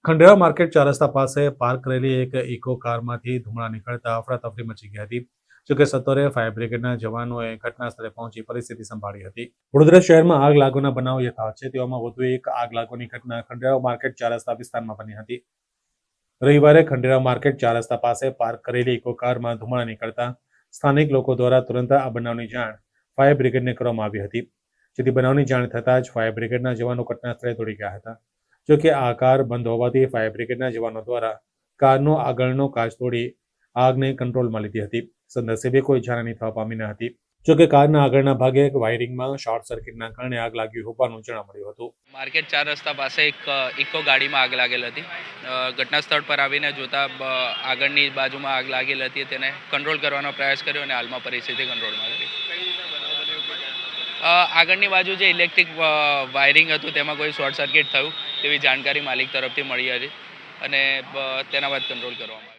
Khanderao market ચાર રસ્તા પાસે પાર્ક કરેલી એક ઇકો કારમાંથી ધુમાડા નીકળતા અફરાતફરી મચી ગઈ હતી. જોકે સત્વરે ફાયર બ્રિગેડના જવાનોએ ઘટના સ્થળે પહોંચી પરિસ્થિતિ સંભાળી હતી. વડોદરા શહેરમાં આગ લાગવાના બનાવ યથાવત છે. તેવામાં વધુ એક આગ લાગવાની ઘટના ખંડેરાવ માર્કેટ ચાર રસ્તા વિસ્તારમાં બની હતી. રવિવારે ખંડેરાવ માર્કેટ ચાર રસ્તા પાસે પાર્ક કરેલી ઇકો કારમાં ધુમાડા નીકળતા સ્થાનિક લોકો દ્વારા તુરંત આ બનાવની જાણ ફાયર બ્રિગેડને કરવામાં આવી હતી. જેથી બનાવની જાણ થતાં જ ફાયર બ્રિગેડના જવાનો ઘટના સ્થળે દોડી ગયા હતા. જોકે આ કાર બંધ હોવાથી ફાયર બ્રિગેડના જવાનો દ્વારા કારનો આગળનો કાચ તોડી આગને કંટ્રોલમાં લીધી હતી. સદનસીબે કોઈ જાનહાની થવા પામી ન હતી. જોકે કારના આગળના ભાગે વાયરિંગમાં શોર્ટ સર્કિટના કારણે આગ લાગી હોવાનું જાણવા મળ્યું હતું. માર્કેટ ચાર રસ્તા પાસે એક ઇકો ગાડીમાં આગ લાગેલ હતી. ઘટના સ્થળ પર આવીને જોતા આગળની બાજુમાં આગ લાગેલ હતી. તેને કંટ્રોલ કરવાનો પ્રયાસ કર્યો અને હાલમાં પરિસ્થિતિ કંટ્રોલમાં કરી. આગળની બાજુ જે ઇલેક્ટ્રિક વાયરિંગ હતું તેમાં કોઈ શોર્ટ સર્કિટ થયું તેવી જાણકારી માલિક તરફથી મળી હતી અને તેના બાદ કંટ્રોલ કરવામાં આવ્યું.